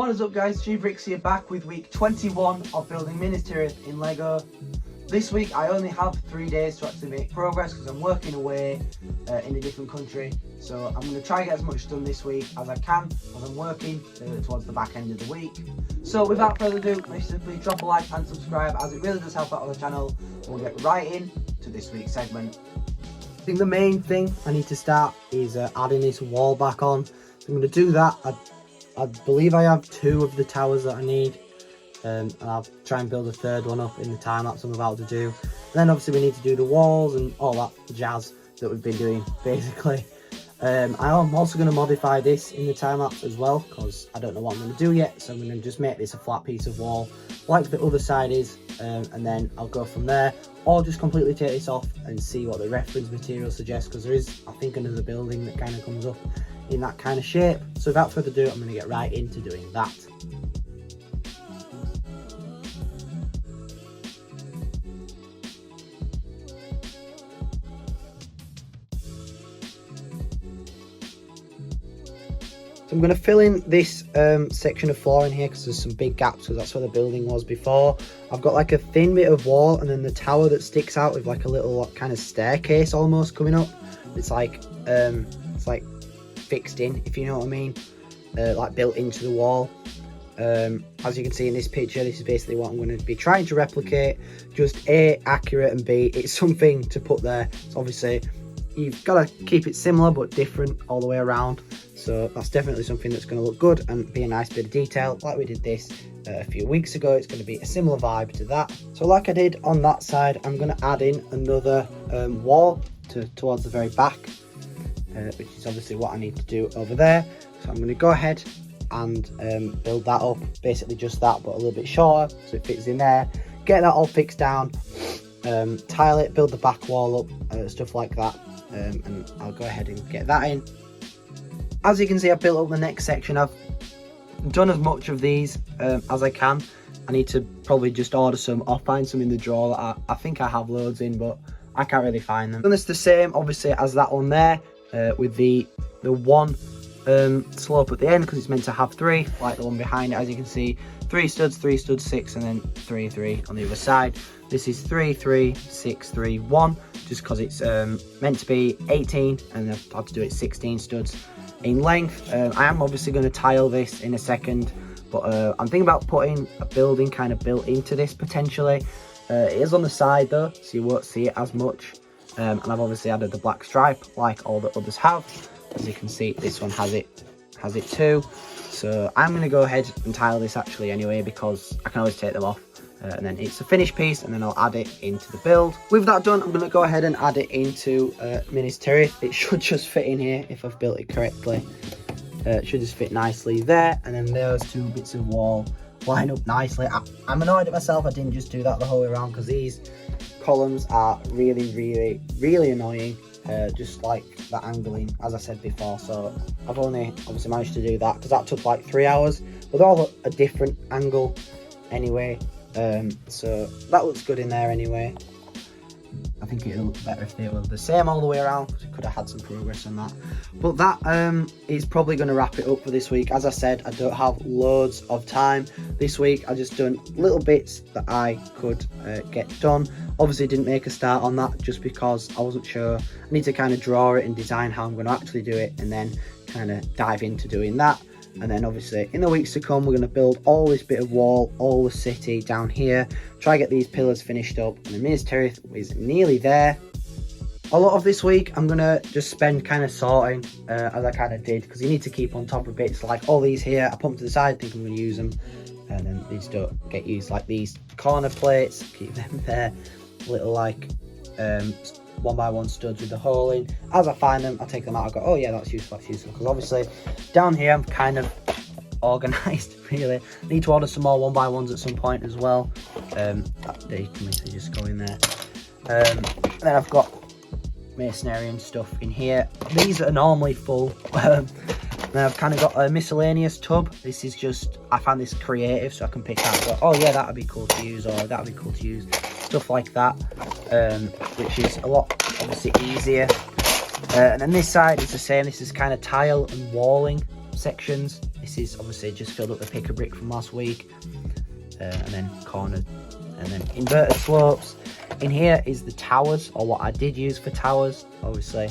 What is up guys, brix here, back with week 21 of Building Minas Tirith in Lego. This week I only have 3 days to actually make progress because I'm working away in a different country. So I'm going to try and get as much done this week as I can as I'm working towards the back end of the week. So without further ado, make sure to please drop a like and subscribe as it really does help out on the channel. And we'll get right in to this week's segment. I think the main thing I need to start is adding this wall back on. So I'm going to do that. I believe I have 2 of the towers that I need, and I'll try and build a 3rd one up in the time lapse I'm about to do. And then obviously we need to do the walls and all that jazz that we've been doing basically. I'm also going to modify this in the time lapse as well because I don't know what I'm going to do yet, so I'm going to just make this a flat piece of wall like the other side is, and then I'll go from there, or just completely take this off and see what the reference material suggests, because there is, I think, another building that kind of comes up in that kind of shape. So without further ado, I'm going to get right into doing that. So I'm going to fill in this section of floor in here because there's some big gaps, because that's where the building was before. I've got like a thin bit of wall and then the tower that sticks out with like a little kind of staircase almost coming up. It's like fixed in, if you know what I mean, like built into the wall. As you can see in this picture, this is basically what I'm going to be trying to replicate. Just A, accurate, and B, it's something to put there. So obviously you've got to keep it similar but different all the way around. So that's definitely something that's going to look good and be a nice bit of detail. Like we did this a few weeks ago, it's going to be a similar vibe to that. So like I did on that side, I'm going to add in another wall towards the very back, which is obviously what I need to do over there. So I'm going to go ahead and build that up, basically just that but a little bit shorter so it fits in there. Get that all fixed down, tile it, build the back wall up, stuff like that, and I'll go ahead and get that in. As you can see, I've built up the next section. I've done as much of these as I can. I need to probably just order some or find some in the drawer that I think I have loads in, but I can't really find them. And it's the same obviously as that one there, with the one slope at the end, because it's meant to have 3 like the one behind it. As you can see, 3 studs, 6, and then 3 on the other side. This is 3 6 3 1, just because it's meant to be 18 and I've had to do it 16 studs in length. I am obviously going to tile this in a second, but I'm thinking about putting a building kind of built into this potentially. It is on the side though, so you won't see it as much, and I've obviously added the black stripe like all the others have. As you can see, this one has it too. So I'm going to go ahead and tile this actually anyway, because I can always take them off, and then it's a finished piece, and then I'll add it into the build. With that done, I'm going to go ahead and add it into Minas Tirith. It should just fit in here if I've built it correctly. It should just fit nicely there, and then those 2 bits of wall line up nicely. I'm annoyed at myself I didn't just do that the whole way around, because these columns are really annoying, just like the angling, as I said before. So I've only obviously managed to do that because that took like 3 hours, but they're all a different angle anyway. So that looks good in there anyway. I think it'll look better if they were the same all the way around, because we could have had some progress on that. But that is probably going to wrap it up for this week. As I said, I don't have loads of time this week. I just done little bits that I could get done. Obviously didn't make a start on that just because I wasn't sure. I need to kind of draw it and design how I'm going to actually do it, and then kind of dive into doing that. And then obviously in the weeks to come, we're going to build all this bit of wall, all the city down here, try to get these pillars finished up, and the Minas Tirith is nearly there. A lot of this week I'm going to just spend kind of sorting, as I kind of did, because you need to keep on top of bits like all these here. I put them to the side, think I'm going to use them, and then these don't get used, like these corner plates, keep them there, little like 1x1 studs with the hole in. As I find them, I'll take them out. I go, oh yeah, that's useful, because obviously down here I'm kind of organised really. Need to order some more 1x1s at some point as well. They can literally just go in there. Then I've got masonry and stuff in here. These are normally full. Then I've kind of got a miscellaneous tub. This is just, I found this creative, so I can pick out, go, oh yeah, that'd be cool to use, or that'd be cool to use, stuff like that, which is a lot obviously easier. And then this side is the same. This is kind of tile and walling sections. This is obviously just filled up the picker brick from last week, and then cornered, and then inverted slopes. In here is the towers, or what I did use for towers. Obviously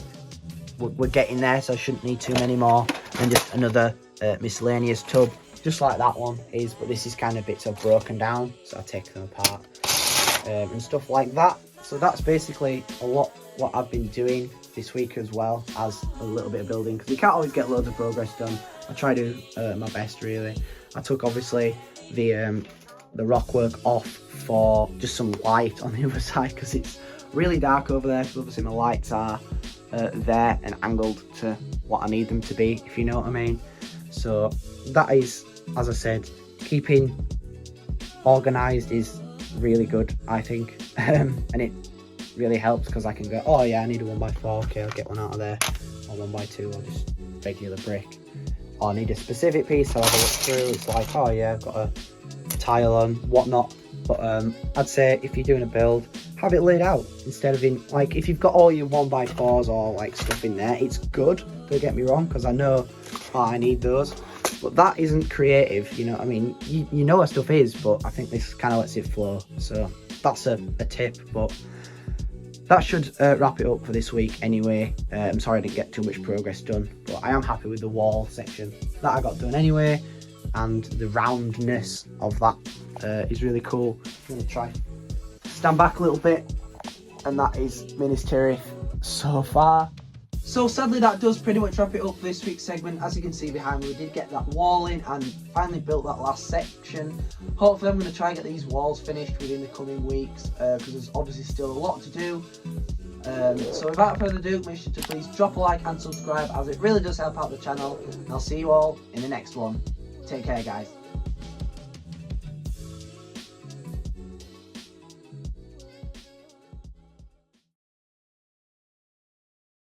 we're getting there, so I shouldn't need too many more. And just another miscellaneous tub, just like that one is, but this is kind of bits I've broken down, so I take them apart and stuff like that. So that's basically a lot what I've been doing this week, as well as a little bit of building, because you can't always get loads of progress done. I try to do my best, really. I took obviously the rock work off for just some light on the other side, because it's really dark over there, because obviously my lights are there and angled to what I need them to be, if you know what I mean. So that is, as I said, keeping organized is really good, I think. And it really helps, because I can go, oh yeah, I need a 1x4, okay, I'll get one out of there, or 1x2, or just regular brick. Or I need a specific piece, I'll have a look through. It's like, oh yeah, I've got a tile on, whatnot. But I'd say if you're doing a build, have it laid out instead of in, like, if you've got all your 1x4s or like stuff in there, it's good, don't get me wrong, because I know, oh, I need those. But that isn't creative, you know what I mean? You know what stuff is, but I think this kind of lets it flow. So that's a tip, but that should wrap it up for this week anyway. I'm sorry I didn't get too much progress done, but I am happy with the wall section that I got done anyway, and the roundness of that is really cool. I'm going to try stand back a little bit, and that is Minas Tirith so far. So sadly that does pretty much wrap it up for this week's segment. As you can see behind me, we did get that wall in and finally built that last section. Hopefully I'm going to try and get these walls finished within the coming weeks, because there's obviously still a lot to do. So without further ado, make sure to please drop a like and subscribe, as it really does help out the channel. And I'll see you all in the next one. Take care, guys.